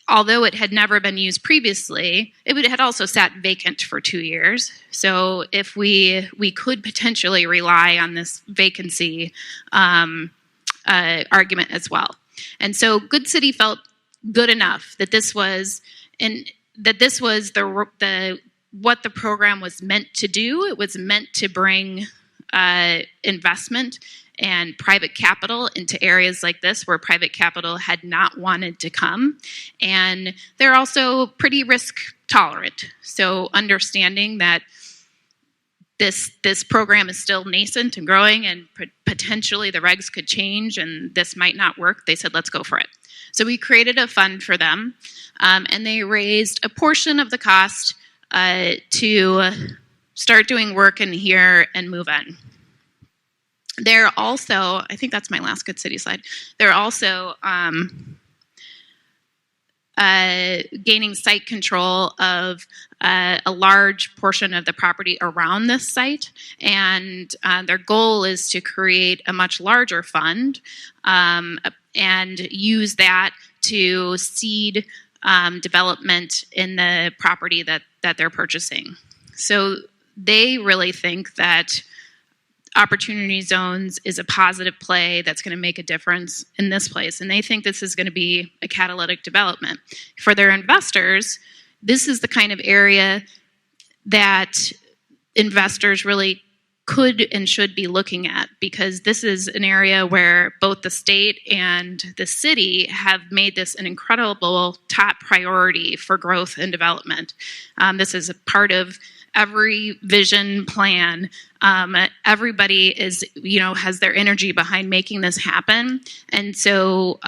although it had never been used previously, it had also sat vacant for 2 years. So if we could potentially rely on this vacancy argument as well. And so Good City felt good enough that this was what the program was meant to do. It was meant to bring investment and private capital into areas like this where private capital had not wanted to come. And they're also pretty risk tolerant. So understanding that this program is still nascent and growing and potentially the regs could change and this might not work, they said, let's go for it. So we created a fund for them, and they raised a portion of the cost to start doing work in here and move in. They're also, I think that's my last Good City slide, they're also gaining site control of a large portion of the property around this site, and their goal is to create a much larger fund and use that to seed development in the property that they're purchasing. So they really think that opportunity zones is a positive play that's going to make a difference in this place. And they think this is going to be a catalytic development. For their investors, this is the kind of area that investors really could and should be looking at, because this is an area where both the state and the city have made this an incredible top priority for growth and development. This is a part of every vision plan. Everybody is, has their energy behind making this happen. And so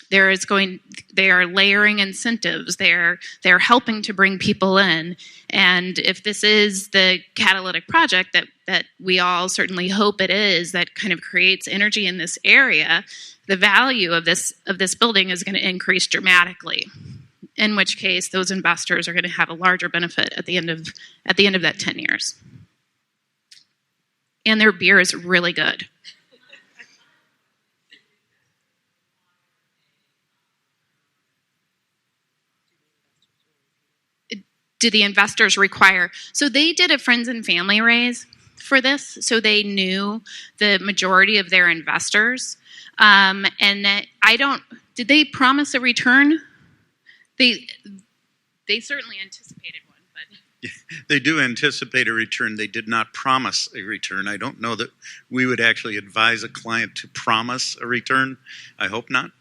they are layering incentives. They're helping to bring people in. And if this is the catalytic project that we all certainly hope it is, that kind of creates energy in this area, the value of this building is going to increase dramatically. In which case, those investors are going to have a larger benefit at the end of that 10 years. And their beer is really good. Do the investors require? So they did a friends and family raise for this, so they knew the majority of their investors. And did they promise a return? They certainly anticipated one, but They do anticipate a return. They did not promise a return. I don't know that we would actually advise a client to promise a return. I hope not.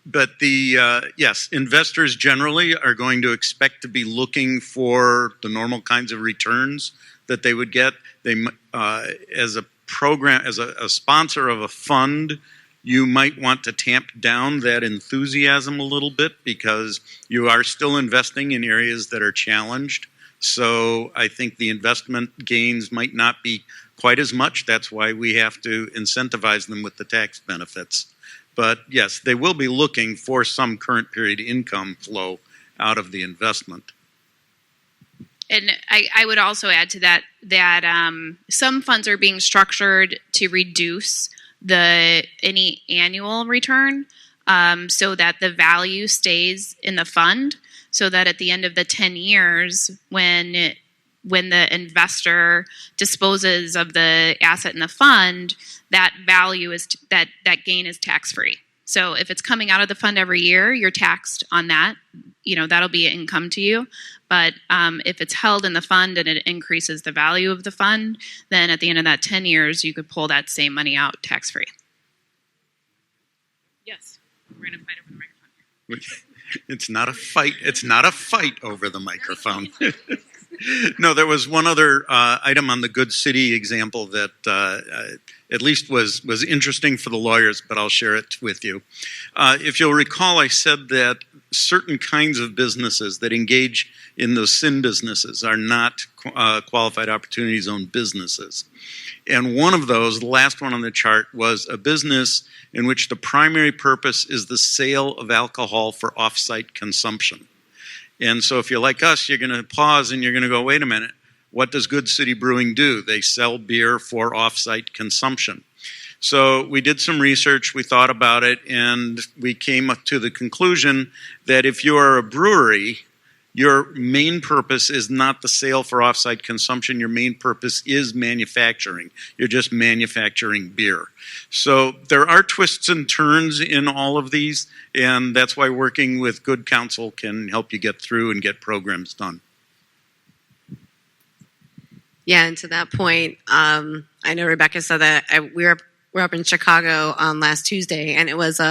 But yes, investors generally are going to expect to be looking for the normal kinds of returns that they would get. They, as a program, as a sponsor of a fund, you might want to tamp down that enthusiasm a little bit because you are still investing in areas that are challenged. So I think the investment gains might not be quite as much. That's why we have to incentivize them with the tax benefits. But yes, they will be looking for some current period income flow out of the investment. And I would also add to that some funds are being structured to reduce any annual return so that the value stays in the fund, so that at the end of the 10 years, when the investor disposes of the asset in the fund, that value is that gain is tax free. So if it's coming out of the fund every year, you're taxed on that. That'll be income to you. But if it's held in the fund and it increases the value of the fund, then at the end of that 10 years, you could pull that same money out tax free. Yes, we're going to fight over the microphone. It's not a fight. It's not a fight over the microphone. No, there was one other item on the Good City example that at least was interesting for the lawyers, but I'll share it with you. If you'll recall, I said that certain kinds of businesses that engage in those sin businesses are not qualified opportunity zone businesses. And one of those, the last one on the chart, was a business in which the primary purpose is the sale of alcohol for off-site consumption. And so if you're like us, you're going to pause and you're going to go, wait a minute, what does Good City Brewing do? They sell beer for off-site consumption. So we did some research, we thought about it, and we came up to the conclusion that if you are a brewery, your main purpose is not the sale for off-site consumption. Your main purpose is manufacturing. You're just manufacturing beer. So there are twists and turns in all of these, and that's why working with good counsel can help you get through and get programs done. Yeah, and to that point, I know Rebecca said that we were up in Chicago on last Tuesday, and it was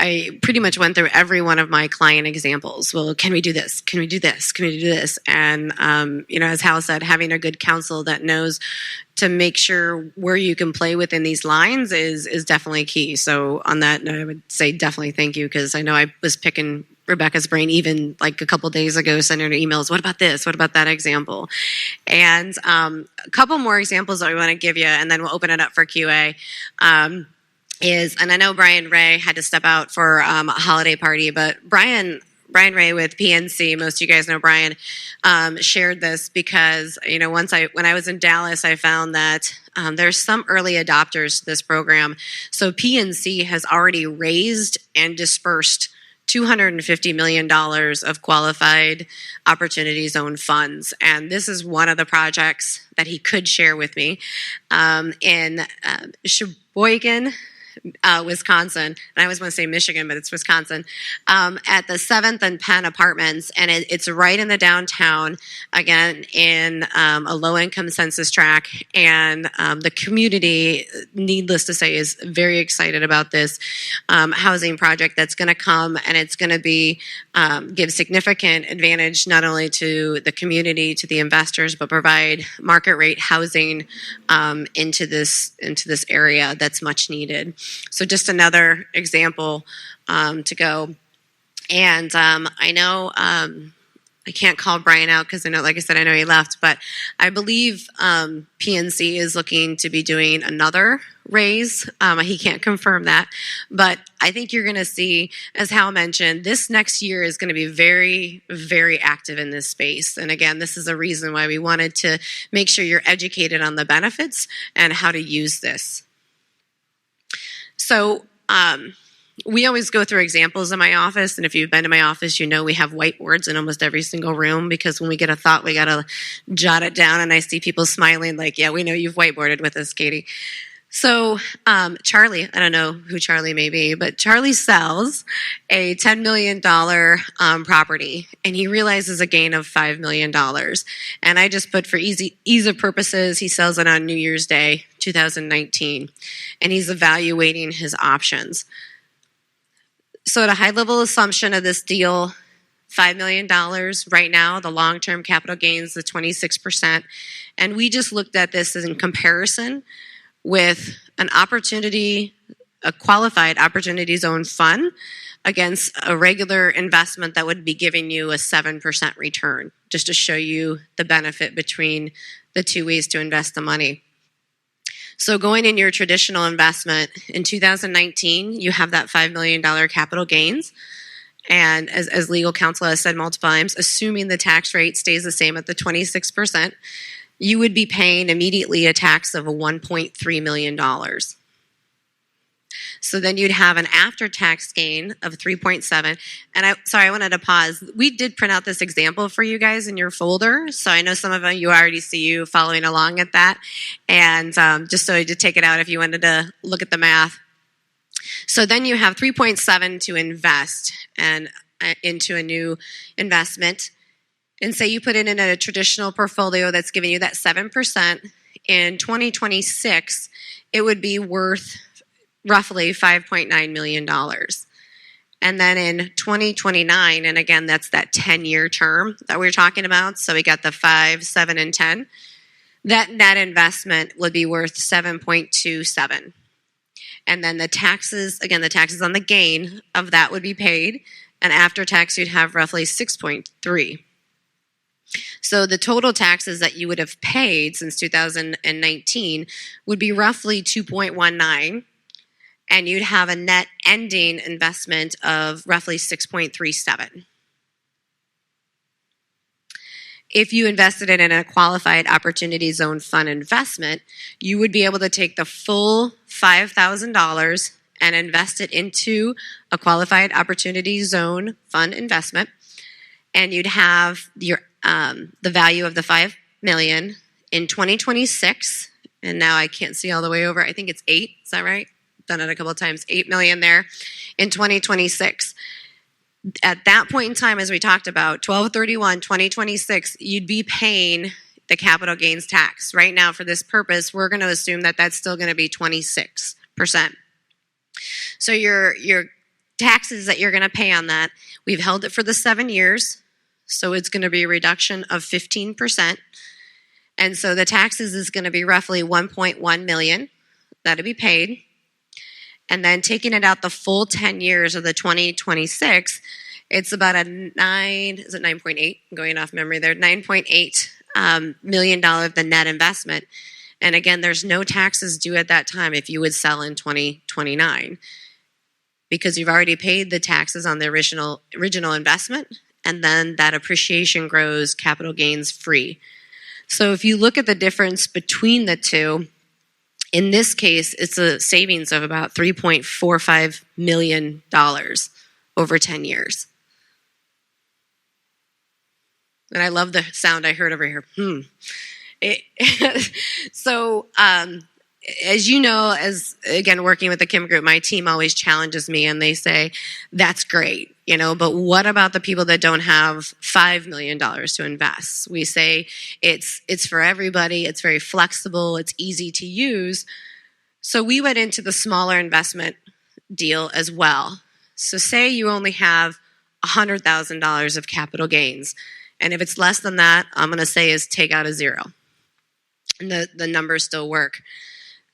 I pretty much went through every one of my client examples. Well, can we do this? Can we do this? Can we do this? And, as Hal said, having a good counsel that knows to make sure where you can play within these lines is definitely key. So on that note, I would say definitely thank you, because I know I was picking Rebecca's brain even like a couple days ago, sending her emails. What about this? What about that example? And a couple more examples that we want to give you, and then we'll open it up for QA. And I know Brian Ray had to step out for a holiday party, but Brian Ray with PNC, most of you guys know Brian, shared this because, when I was in Dallas, I found that there's some early adopters to this program. So PNC has already raised and dispersed $250 million of qualified opportunity zone funds. And this is one of the projects that he could share with me in Sheboygan, Wisconsin, and I always want to say Michigan, but it's Wisconsin, at the 7th and Penn Apartments, and it's right in the downtown, again, in a low-income census tract, and the community, needless to say, is very excited about this housing project that's going to come, and it's going to be give significant advantage not only to the community, to the investors, but provide market rate housing into this area that's much needed. So just another example to go. And I know I can't call Brian out because I know, like I said, I know he left, but I believe PNC is looking to be doing another raise. He can't confirm that, but I think you're going to see, as Hal mentioned, this next year is going to be very, very active in this space. And again, this is a reason why we wanted to make sure you're educated on the benefits and how to use this. So we always go through examples in my office, and if you've been to my office, you know we have whiteboards in almost every single room, because when we get a thought, we got to jot it down, and I see people smiling like, yeah, we know you've whiteboarded with us, Katie. So Charlie, I don't know who Charlie may be, but Charlie sells a $10 million property, and he realizes a gain of $5 million. And I just put for ease of purposes, he sells it on New Year's Day, 2019, and he's evaluating his options. So at a high level assumption of this deal, $5 million right now, the long-term capital gains, the 26%. And we just looked at this as in comparison with an opportunity, a qualified opportunity zone fund against a regular investment that would be giving you a 7% return, just to show you the benefit between the two ways to invest the money. So going in your traditional investment, in 2019, you have that $5 million capital gains. And as legal counsel has said multiple times, assuming the tax rate stays the same at the 26%, you would be paying immediately a tax of $1.3 million. So then you'd have an after-tax gain of 3.7. And I wanted to pause. We did print out this example for you guys in your folder. So I know some of you already see you following along at that. And just so you to take it out if you wanted to look at the math. So then you have 3.7 to invest and into a new investment. And say you put it in a traditional portfolio that's giving you that 7%. In 2026, it would be worth roughly $5.9 million. And then in 2029, and again, that's that 10-year term that we're talking about. So we got the 5, 7, and 10. That net investment would be worth 7.27. And then the taxes, again, the taxes on the gain of that would be paid. And after tax, you'd have roughly 6.3. So the total taxes that you would have paid since 2019 would be roughly 2.19, and you'd have a net ending investment of roughly 6.37. If you invested it in a qualified opportunity zone fund investment, you would be able to take the full $5,000 and invest it into a qualified opportunity zone fund investment, and you'd have your the value of the $5 million in 2026, and now I can't see all the way over. I think it's 8. Is that right? Done it a couple of times. $8 million there in 2026. At that point in time, as we talked about, 12/31/2026, you'd be paying the capital gains tax. Right now, for this purpose, we're going to assume that that's still going to be 26%. So your taxes that you're going to pay on that, we've held it for the 7 years. So it's going to be a reduction of 15%. And so the taxes is going to be roughly $1.1 million. That'll be paid. And then taking it out the full 10 years of the 2026, it's about a 9.8? I'm going off memory there, $9.8 million of the net investment. And again, there's no taxes due at that time if you would sell in 2029, because you've already paid the taxes on the original investment. And then that appreciation grows capital gains free. So if you look at the difference between the two, in this case, it's a savings of about $3.45 million over 10 years. And I love the sound I heard over here. So, as you know, as again, working with the Kim Group, my team always challenges me and they say, that's great, but what about the people that don't have $5 million to invest? We say it's for everybody. It's very flexible. It's easy to use. So we went into the smaller investment deal as well. So say you only have $100,000 of capital gains. And if it's less than that, I'm going to say is take out a zero. And the numbers still work.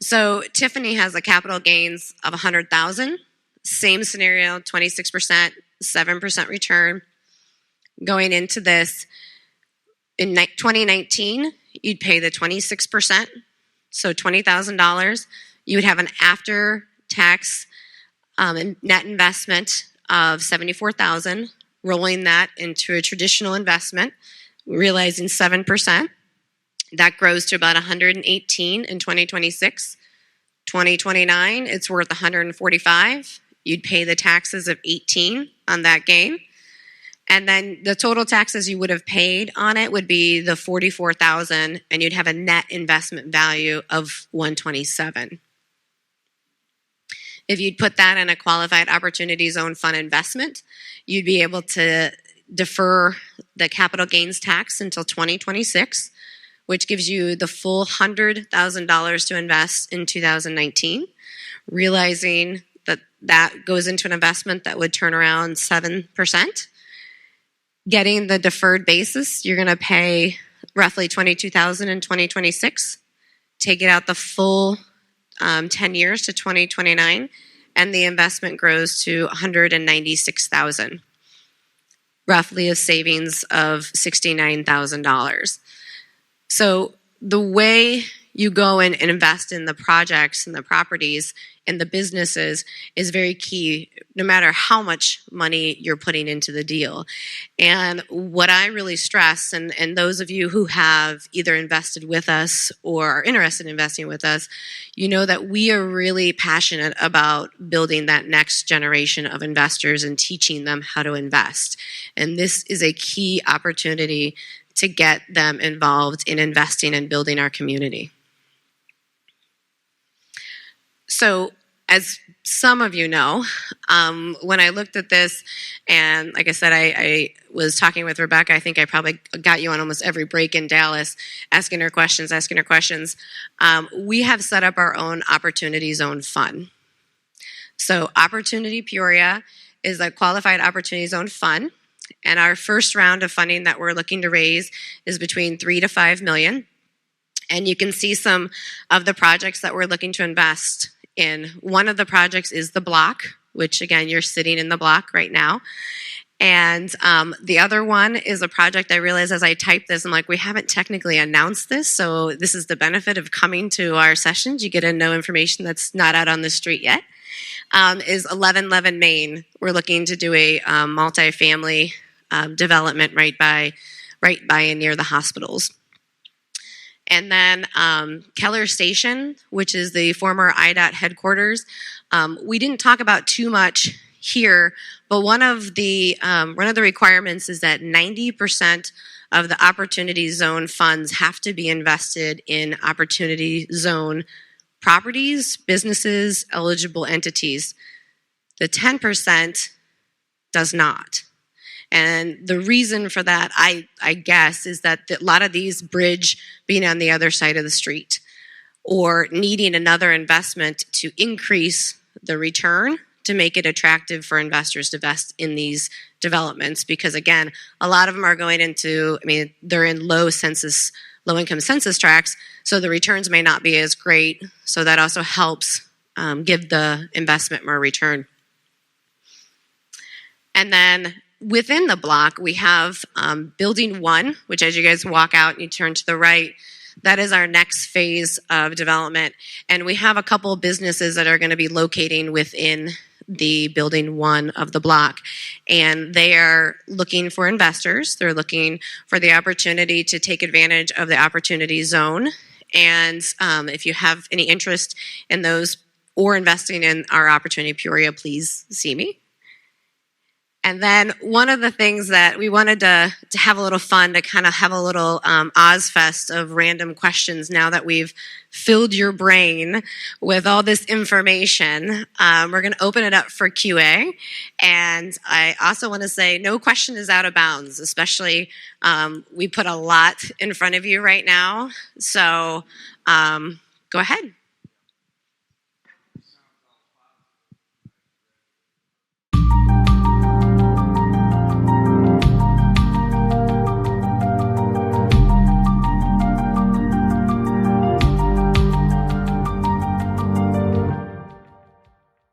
So Tiffany has a capital gains of $100,000. Same scenario, 26%, 7% return. Going into this, in 2019, you'd pay the 26%, so $20,000. You would have an after-tax net investment of $74,000, rolling that into a traditional investment, realizing 7%. That grows to about 118 in 2026. 2029, it's worth 145. You'd pay the taxes of 18 on that gain. And then the total taxes you would have paid on it would be the 44,000, and you'd have a net investment value of 127. If you'd put that in a qualified opportunity zone fund investment, you'd be able to defer the capital gains tax until 2026, which gives you the full $100,000 to invest in 2019, realizing that that goes into an investment that would turn around 7%. Getting the deferred basis, you're going to pay roughly $22,000 in 2026. Take it out the full 10 years to 2029, and the investment grows to $196,000, roughly a savings of $69,000. So the way you go in and invest in the projects and the properties and the businesses is very key, no matter how much money you're putting into the deal. And what I really stress, and those of you who have either invested with us or are interested in investing with us, you know that we are really passionate about building that next generation of investors and teaching them how to invest. And this is a key opportunity to get them involved in investing and building our community. So, as some of you know, when I looked at this, and like I said, I was talking with Rebecca. I think I probably got you on almost every break in Dallas, asking her questions. We have set up our own Opportunity Zone Fund. So, Opportunity Peoria is a qualified Opportunity Zone Fund, and our first round of funding that we're looking to raise is between $3 to $5 million. And you can see some of the projects that we're looking to invest in. One of the projects is the block, which again, you're sitting in the block right now. And the other one is a project I realized as I typed this, I'm like, we haven't technically announced this, so this is the benefit of coming to our sessions. You get to know information that's not out on the street yet. Is 1111 Main. We're looking to do a multifamily development right by and near the hospitals. And then Keller Station, which is the former IDOT headquarters. We didn't talk about too much here, but one of the requirements is that 90% of the Opportunity Zone funds have to be invested in Opportunity Zone properties, businesses, eligible entities. The 10% does not. And the reason for that, I guess, is that a lot of these bridge being on the other side of the street or needing another investment to increase the return to make it attractive for investors to invest in these developments. Because again, a lot of them are going into, they're in low income census tracts, so the returns may not be as great. So that also helps give the investment more return. And then within the block, we have Building 1, which as you guys walk out and you turn to the right, that is our next phase of development. And we have a couple of businesses that are going to be locating within the Building 1 of the block. And they are looking for investors. They're looking for the opportunity to take advantage of the Opportunity Zone. And if you have any interest in those or investing in our Opportunity Peoria, please see me. And then one of the things that we wanted to have a little fun, to kind of have a little Ozfest of random questions now that we've filled your brain with all this information. We're going to open it up for QA. And I also want to say no question is out of bounds, especially we put a lot in front of you right now. So go ahead.